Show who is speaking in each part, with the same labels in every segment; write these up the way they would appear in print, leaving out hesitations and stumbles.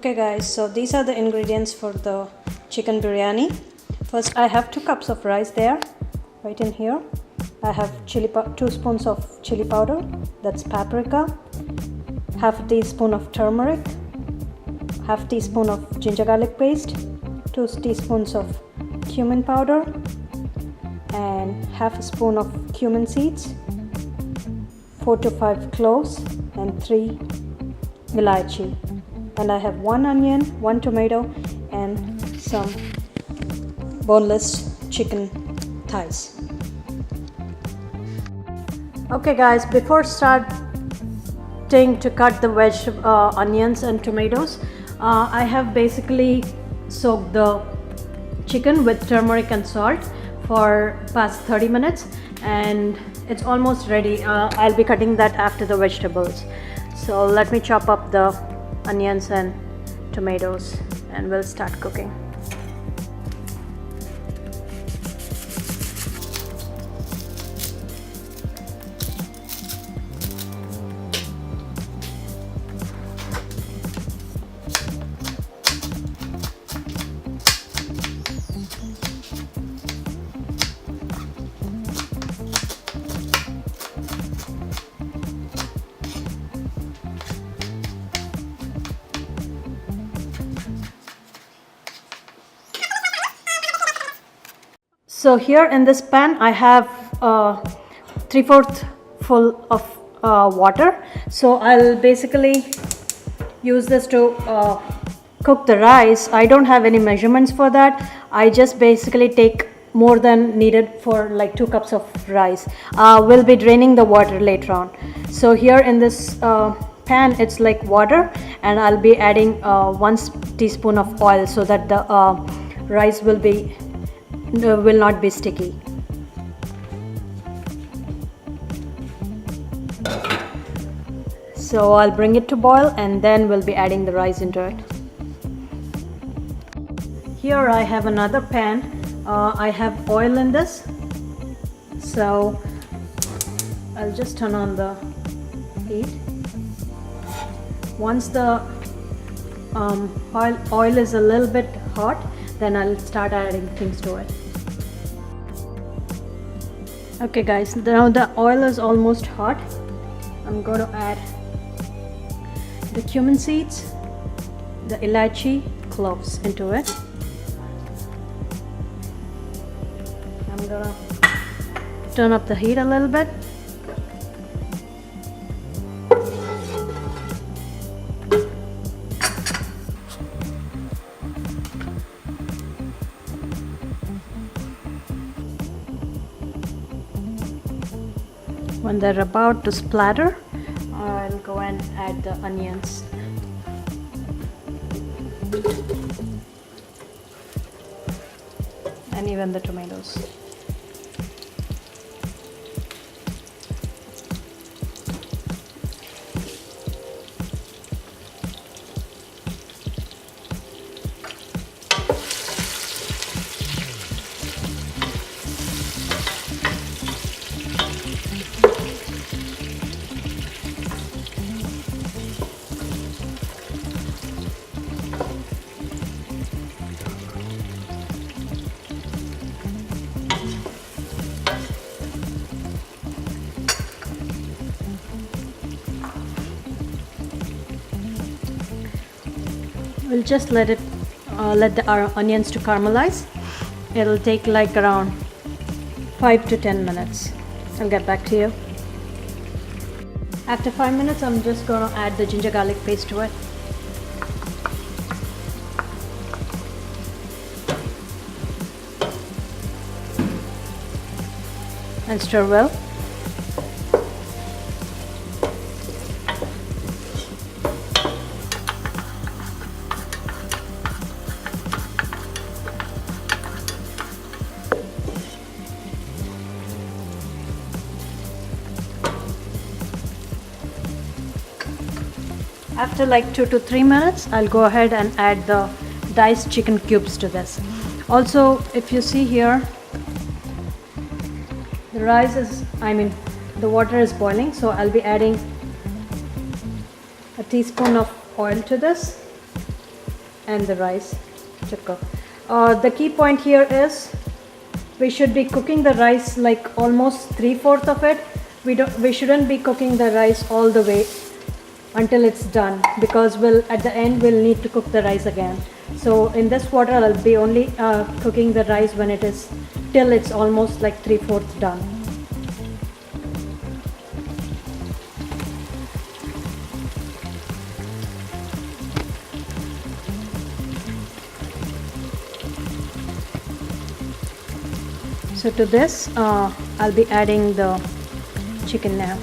Speaker 1: Okay guys, so these are the ingredients for the chicken biryani. First I have 2 cups of rice there, right in here. I have 2 spoons of chili powder, that's paprika, half a teaspoon of turmeric, half teaspoon of ginger garlic paste, 2 teaspoons of cumin powder, and half a spoon of cumin seeds, 4 to 5 cloves, and 3 ilaichi. And I have 1 onion, 1 tomato, and some boneless chicken thighs. Okay guys, before starting to cut the onions and tomatoes, I have basically soaked the chicken with turmeric and salt for past 30 minutes and it's almost ready. I'll be cutting that after the vegetables. So let me chop up the onions and tomatoes and we'll start cooking. So here in this pan I have 3/4 full of water. So I'll basically use this to cook the rice. I don't have any measurements for that. I just basically take more than needed for like 2 cups of rice. We'll be draining the water later on. So here in this pan it's like water and I'll be adding 1 teaspoon of oil so that the rice will not be sticky. So I'll bring it to boil and then we'll be adding the rice into it. Here I have another pan. I have oil in this, so I'll just turn on the heat. Once the oil is a little bit hot, then I'll start adding things to it. Okay guys, now the oil is almost hot. I'm going to add the cumin seeds, the ilaichi cloves into it. I'm going to turn up the heat a little bit. When they're about to splatter, I'll go and add the onions. And even the tomatoes. We'll just let the onions to caramelize. It'll take like around 5 to 10 minutes. I'll get back to you. After 5 minutes, I'm just going to add the ginger garlic paste to it. And stir well. After like 2 to 3 minutes, I'll go ahead and add the diced chicken cubes to this. Also, if you see here, the water is boiling, so I'll be adding a teaspoon of oil to this and the rice to cook. The key point here is we should be cooking the rice like almost 3/4 of it. We shouldn't be cooking the rice all the way until it's done, because at the end we'll need to cook the rice again. So in this water I'll be only cooking the rice when it is till it's almost like 3/4 done. So to this I'll be adding the chicken now,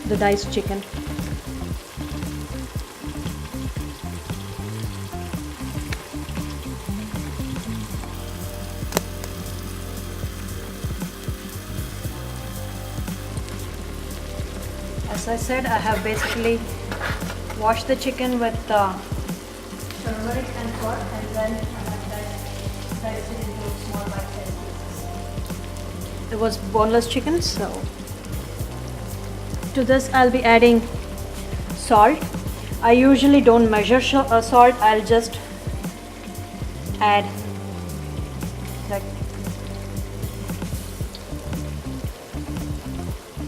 Speaker 1: the diced chicken. As I said, I have basically washed the chicken with turmeric and salt, and then I have diced it into small bite-sized pieces. It was boneless chicken, so to this I'll be adding salt. I usually don't measure salt. I'll just add like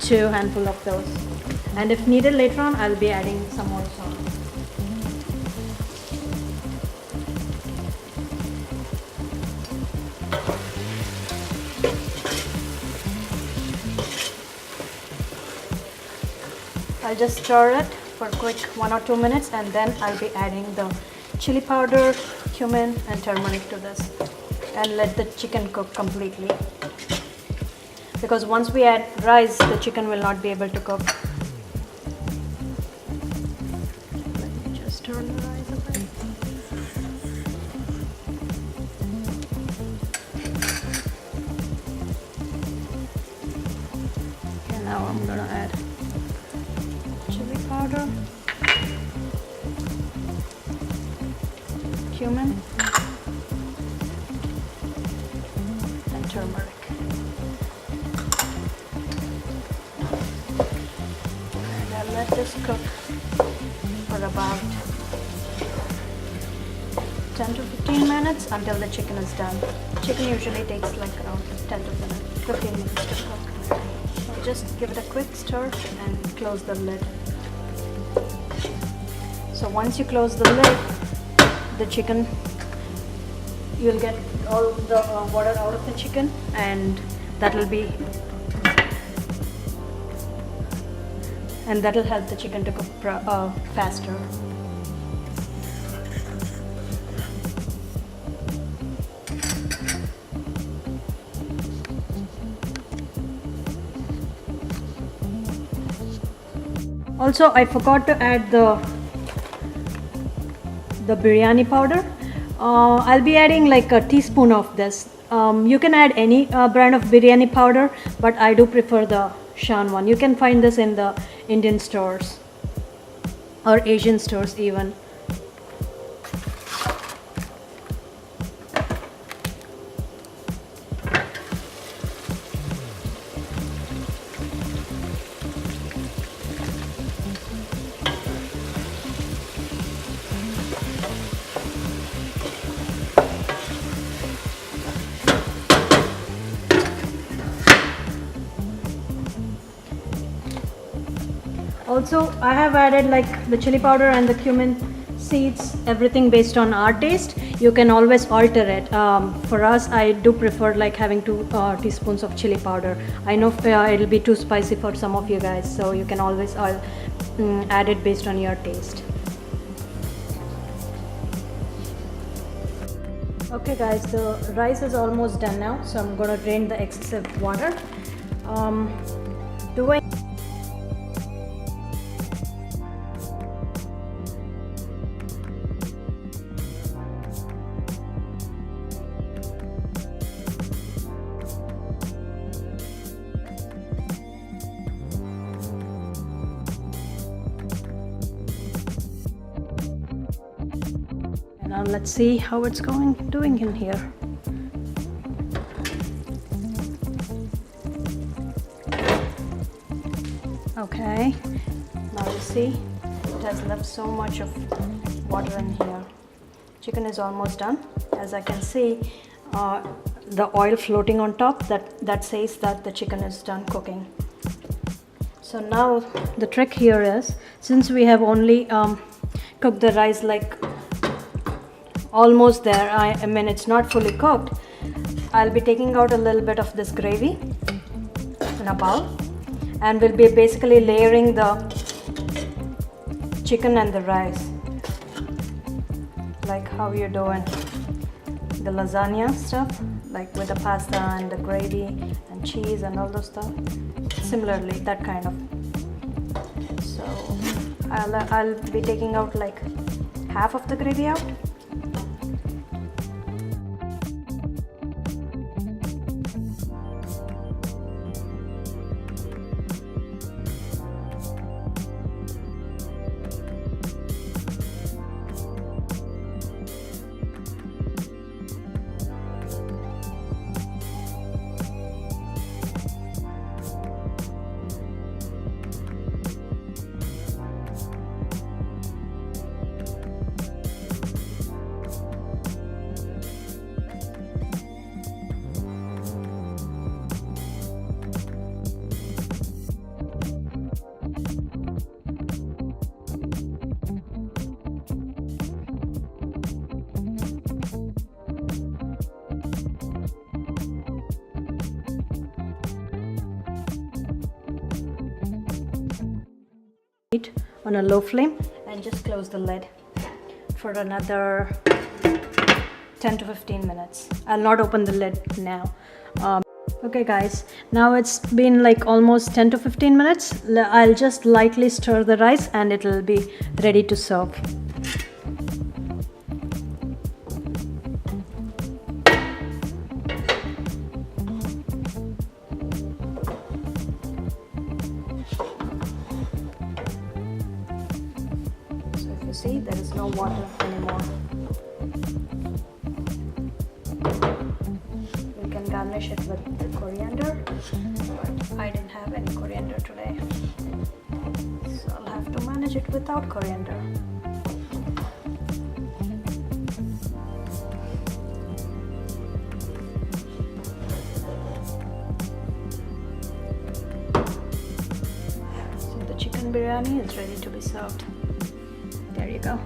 Speaker 1: 2 handful of those, and if needed later on I'll be adding some more salt. I'll just stir it for a quick 1 or 2 minutes, and then I'll be adding the chili powder, cumin and turmeric to this, and let the chicken cook completely, because once we add rice the chicken will not be able to cook. Let me just turn the rice a bit. Okay, now I'm gonna add chili powder, cumin and turmeric. And I'll let this cook for about 10 to 15 minutes until the chicken is done. Chicken usually takes like around 10 to 15 minutes to cook. So just give it a quick stir and close the lid. So once you close the lid, the chicken, you'll get all the water out of the chicken, and that'll help the chicken to cook faster. Also, I forgot to add the biryani powder. I'll be adding like a teaspoon of this. You can add any brand of biryani powder, but I do prefer the Shan one. You can find this in the Indian stores or Asian stores even. Also, I have added like the chili powder and the cumin seeds, everything based on our taste. You can always alter it. For us, I do prefer like having 2 teaspoons of chili powder. I know it'll be too spicy for some of you guys, so you can always add it based on your taste. Okay guys, the rice is almost done now, so I'm going to drain the excessive water. Now let's see how it's doing in here. Okay, now you see it has left so much of water in here. Chicken is almost done. As I can see, the oil floating on top, that says that the chicken is done cooking. So now the trick here is, since we have only cooked the rice like almost there, I mean it's not fully cooked, I'll be taking out a little bit of this gravy in a bowl, and we'll be basically layering the chicken and the rice like how you're doing the lasagna stuff, like with the pasta and the gravy and cheese and all those stuff. Similarly, that kind of. So I'll be taking out like half of the gravy out. Heat on a low flame and just close the lid for another 10 to 15 minutes. I'll not open the lid now. Okay guys, now it's been like almost 10 to 15 minutes. I'll just lightly stir the rice and it'll be ready to serve. You see, there is no water anymore. You can garnish it with coriander, but I didn't have any coriander today, so I'll have to manage it without coriander. So the chicken biryani is ready to be served. There you go.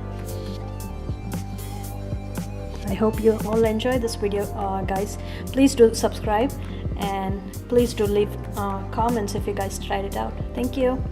Speaker 1: I hope you all enjoy this video, guys. Please do subscribe and please do leave comments if you guys tried it out. Thank you.